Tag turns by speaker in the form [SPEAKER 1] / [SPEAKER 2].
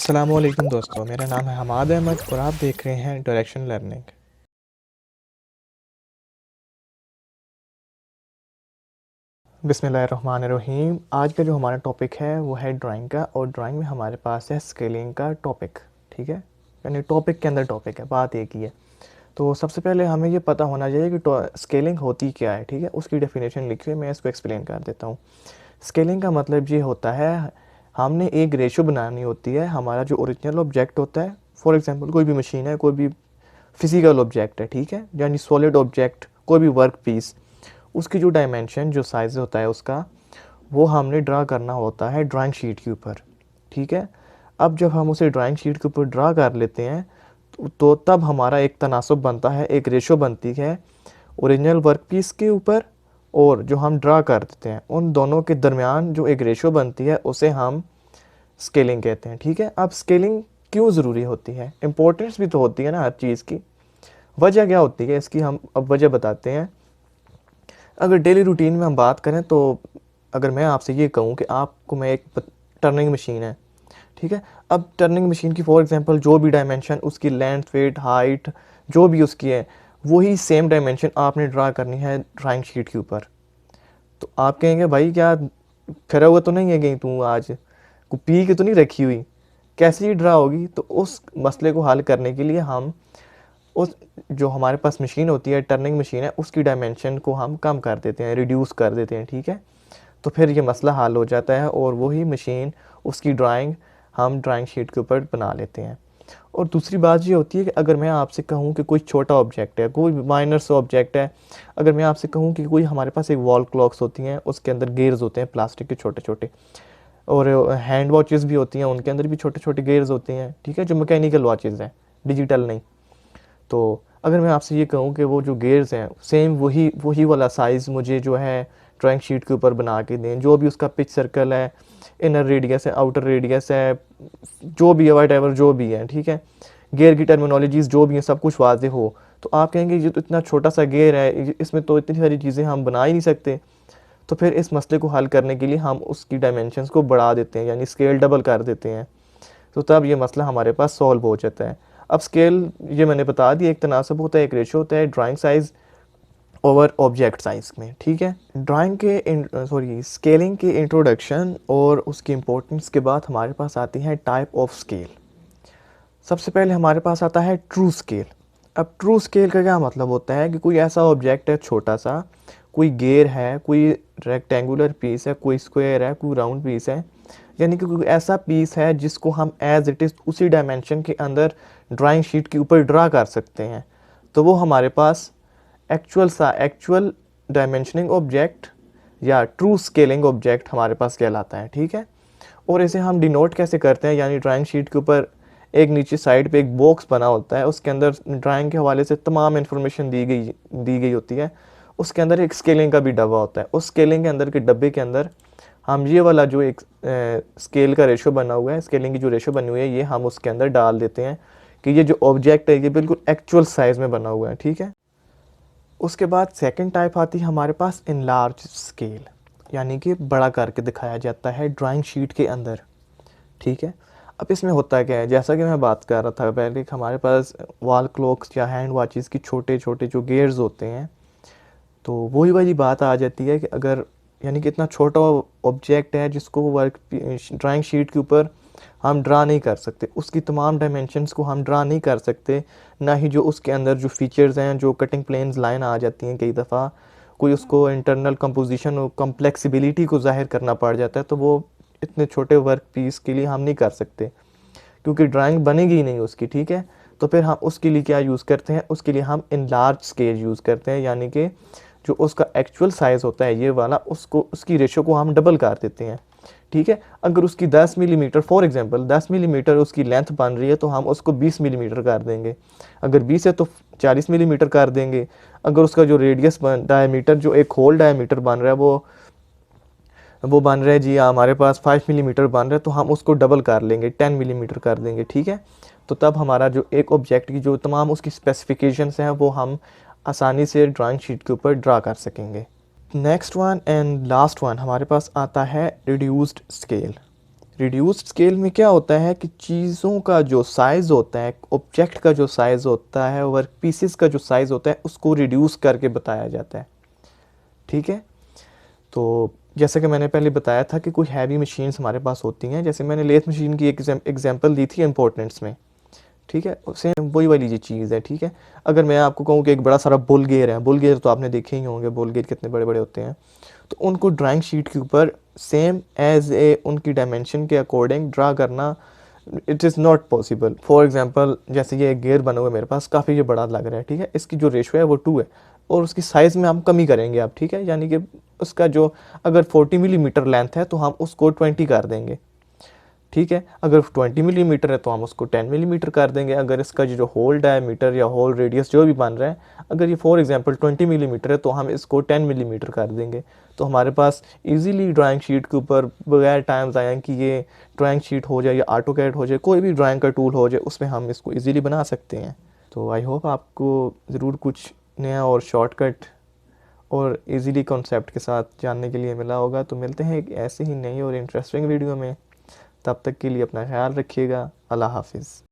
[SPEAKER 1] अस्सलामुअलैकुम दोस्तों, मेरा नाम है हमाद अहमद और आप देख रहे हैं डायरेक्शन लर्निंग। बिस्मिल्लाहिर्रहमानिर्रहीम। आज का जो हमारा टॉपिक है वो है ड्राइंग का, और ड्राइंग में हमारे पास है स्केलिंग का टॉपिक। ठीक है, यानी टॉपिक के अंदर टॉपिक है, बात एक ही है। तो सबसे पहले हमें ये पता होना चाहिए कि स्केलिंग होती क्या है। ठीक है, उसकी डेफिनेशन लिखिए, मैं इसको एक्सप्लेन कर देता हूँ। स्केलिंग का मतलब ये होता है, हमने एक रेशो बनानी होती है। हमारा जो ओरिजिनल ऑब्जेक्ट होता है, फॉर एग्जांपल कोई भी मशीन है, कोई भी फिजिकल ऑब्जेक्ट है, ठीक है, यानी सॉलिड ऑब्जेक्ट, कोई भी वर्क पीस, उसकी जो डायमेंशन, जो साइज़ होता है उसका, वो हमने ड्रा करना होता है ड्राइंग शीट के ऊपर। ठीक है, अब जब हम उसे ड्राइंग शीट के ऊपर ड्रा कर लेते हैं तो तब हमारा एक तनासब बनता है, एक रेशो बनती है ओरिजिनल वर्क पीस के ऊपर और जो हम ड्रा कर देते हैं, उन दोनों के दरमियान जो एक रेशो बनती है उसे हम स्केलिंग कहते हैं। ठीक है, अब स्केलिंग क्यों ज़रूरी होती है? इम्पोर्टेंस भी तो होती है ना हर चीज़ की। वजह क्या होती है इसकी, हम अब वजह बताते हैं। अगर डेली रूटीन में हम बात करें तो अगर मैं आपसे ये कहूँ कि आपको मैं एक टर्निंग मशीन है, ठीक है, अब टर्निंग मशीन की फॉर एग्जांपल जो भी डायमेंशन, उसकी लेंथ, वेट, हाइट जो भी उसकी है, वही सेम डायमेंशन आपने ड्रा करनी है ड्राइंग शीट के ऊपर। तो आप कहेंगे भाई क्या खरा हुआ तो नहीं है कहीं तू आज, को पी के तो नहीं रखी हुई, कैसे ही ड्रा होगी? तो उस मसले को हल करने के लिए हम उस जो हमारे पास मशीन होती है, टर्निंग मशीन है, उसकी डायमेंशन को हम कम कर देते हैं, रिड्यूस कर देते हैं। ठीक है, तो फिर ये मसला हल हो जाता है और वही मशीन, उसकी ड्राइंग हम ड्राइंग शीट के ऊपर बना लेते हैं। और दूसरी बात ये होती है कि अगर मैं आपसे कहूँ कि कोई छोटा ऑब्जेक्ट है, कोई माइनर सा ऑब्जेक्ट है, अगर मैं आपसे कहूँ कि कोई हमारे पास एक वॉल क्लॉक्स होती हैं, उसके अंदर गेयर्स होते हैं प्लास्टिक के छोटे छोटे, और हैंड वॉचेस भी होती हैं, उनके अंदर भी छोटे छोटे गेयर्स होते हैं। ठीक है, जो मैकेनिकल वॉचेस हैं, डिजिटल नहीं। तो अगर मैं आपसे ये कहूँ कि वो जो गेयर्स हैं सेम वही वही वाला साइज़ मुझे जो है ड्राइंग शीट के ऊपर बना के दें, जो भी उसका पिच सर्कल है, इनर रेडियस है, आउटर रेडियस है, जो भी है, वाट एवर जो भी है, ठीक है, गेयर की टर्मिनोलॉजीज़ जो भी हैं, सब कुछ वाजे हो, तो आप कहेंगे ये तो इतना छोटा सा गेयर है, इसमें तो इतनी सारी चीज़ें हम बना ही नहीं सकते। तो फिर इस मसले को हल करने के लिए हम उसकी डायमेंशंस को बढ़ा देते हैं, यानी स्केल डबल कर देते हैं। तो तब ये मसला हमारे पास सॉल्व हो जाता है। अब स्केल, ये मैंने बता दिया, एक तनासब होता है, एक रेशो होता है drawing size over object size में। ठीक है, ड्राइंग के स्केलिंग के इंट्रोडक्शन और उसकी इम्पोर्टेंस के बाद हमारे पास आती है टाइप ऑफ स्केल। सबसे पहले हमारे पास आता है ट्रू स्केल। अब ट्रू स्केल का क्या मतलब होता है कि कोई ऐसा ऑब्जेक्ट है छोटा सा, कोई गेयर है, कोई रेक्टेंगुलर पीस है, कोई स्क्वायर है, कोई राउंड पीस है, यानी कि कोई ऐसा पीस है जिसको हम एज इट इज़ उसी डायमेंशन के अंदर ड्राइंग शीट के ऊपर ड्रा कर सकते हैं, तो वो हमारे पास एक्चुअल डायमेंशनिंग ऑब्जेक्ट या ट्रू स्केलिंग ऑब्जेक्ट हमारे पास कहलाता है। ठीक है, और इसे हम डिनोट कैसे करते हैं, यानी ड्राइंग शीट के ऊपर एक नीचे साइड पे एक बॉक्स बना होता है, उसके अंदर ड्राइंग के हवाले से तमाम इन्फॉर्मेशन दी गई होती है। उसके अंदर एक स्केलिंग का भी डब्बा होता है, उस स्केलिंग के अंदर के डब्बे के अंदर हम ये वाला जो एक स्केल का रेशो बना हुआ है, स्केलिंग की जो रेशो बनी हुई है, ये हम उसके अंदर डाल देते हैं कि ये जो ऑब्जेक्ट है ये बिल्कुल एक्चुअल साइज़ में बना हुआ है। ठीक है, उसके बाद सेकंड टाइप आती है हमारे पास इनलार्ज स्केल, यानी कि बड़ा करके दिखाया जाता है ड्राइंग शीट के अंदर। ठीक है, अब इसमें होता क्या है, जैसा कि मैं बात कर रहा था पहले कि हमारे पास वॉल क्लॉक्स या हैंड वॉचेस की छोटे छोटे जो गेयर्स होते हैं, तो वही वाली बात आ जाती है कि अगर, यानी कि इतना छोटा ऑब्जेक्ट है जिसको वर्क ड्राइंग शीट के ऊपर हम ड्रा नहीं कर सकते, उसकी तमाम डायमेंशंस को हम ड्रा नहीं कर सकते, ना ही जो उसके अंदर जो फीचर्स हैं, जो कटिंग प्लेन्स लाइन आ जाती हैं, कई दफ़ा कोई उसको इंटरनल कंपोजिशन और कम्प्लेक्सिबिलिटी को ज़ाहिर करना पड़ जाता है, तो वो इतने छोटे वर्क पीस के लिए हम नहीं कर सकते, क्योंकि ड्राइंग बनेगी ही नहीं उसकी। ठीक है, तो फिर हम उसके लिए क्या यूज़ करते हैं, उसके लिए हम इनलार्ज स्केल यूज़ करते हैं, यानी कि जो उसका एक्चुअल साइज़ होता है ये वाला, उसको उसकी रेशो को हम डबल कर देते हैं। ठीक है, अगर उसकी 10 मिलीमीटर, फॉर एग्जांपल 10 मिलीमीटर उसकी लेंथ बन रही है, तो हम उसको 20 मिलीमीटर कर देंगे। अगर 20 है तो 40 मिलीमीटर कर देंगे। अगर उसका जो रेडियस डायमीटर, जो एक होल डायमीटर बन रहा है, वो बन रहा है जी हमारे पास 5 मिलीमीटर बन रहा है, तो हम उसको डबल कर लेंगे, 10 मिलीमीटर कर देंगे। ठीक है, तो तब हमारा जो एक ऑब्जेक्ट की जो तमाम उसकी स्पेसिफिकेशंस हैं वो हम आसानी से ड्राइंग शीट के ऊपर ड्रा कर सकेंगे। Next one and last one हमारे पास आता है रिड्यूस्ड स्केल। रिड्यूस्ड स्केल में क्या होता है कि चीज़ों का जो साइज़ होता है, ऑब्जेक्ट का जो साइज़ होता है, वर्क पीसेस का जो साइज़ होता है, उसको रिड्यूस करके बताया जाता है। ठीक है, तो जैसे कि मैंने पहले बताया था कि कुछ हैवी मशीन्स हमारे पास होती हैं, जैसे मैंने लेथ मशीन की एक एग्जांपल दी थी इम्पोर्टेंट्स में। ठीक है, सेम वही वाली ये चीज़ है। ठीक है, अगर मैं आपको कहूँ कि एक बड़ा सारा बुल गेयर है, बुल गेयर तो आपने देखे ही होंगे, बुल गेयर कितने बड़े बड़े होते हैं, तो उनको ड्राइंग शीट के ऊपर सेम एज ए उनकी डायमेंशन के अकॉर्डिंग ड्रा करना it is not possible. For example जैसे ये एक गेयर बना हुआ है मेरे पास, काफ़ी ये बड़ा लग रहा है। ठीक है, इसकी जो रेशो है वो 2 है और उसकी साइज़ में हम कमी करेंगे आप। ठीक है, यानी कि उसका जो अगर 40 मिलीमीटर लेंथ है तो हम उसको 20 कर देंगे। ठीक है, अगर 20 मिलीमीटर है तो हम उसको 10 मिलीमीटर कर देंगे। अगर इसका जो होल डायमीटर या होल रेडियस जो भी बन रहा है, अगर ये फॉर एग्जांपल 20 मिलीमीटर है तो हम इसको 10 मिलीमीटर कर देंगे। तो हमारे पास इजीली ड्राइंग शीट के ऊपर बगैर टाइम ज़ाया कि ये ड्राइंग शीट हो जाए या ऑटोकैड हो जाए, कोई भी ड्राइंग का टूल हो जाए, उसमें हम इसको ईज़िली बना सकते हैं। तो आई होप आपको ज़रूर कुछ नया और शॉर्टकट और इजीली कॉन्सेप्ट के साथ जानने के लिए मिला होगा। तो मिलते हैं एक ऐसे ही नई और इंटरेस्टिंग वीडियो में। तब तक के लिए अपना ख्याल रखिएगा। अल्लाह हाफिज़।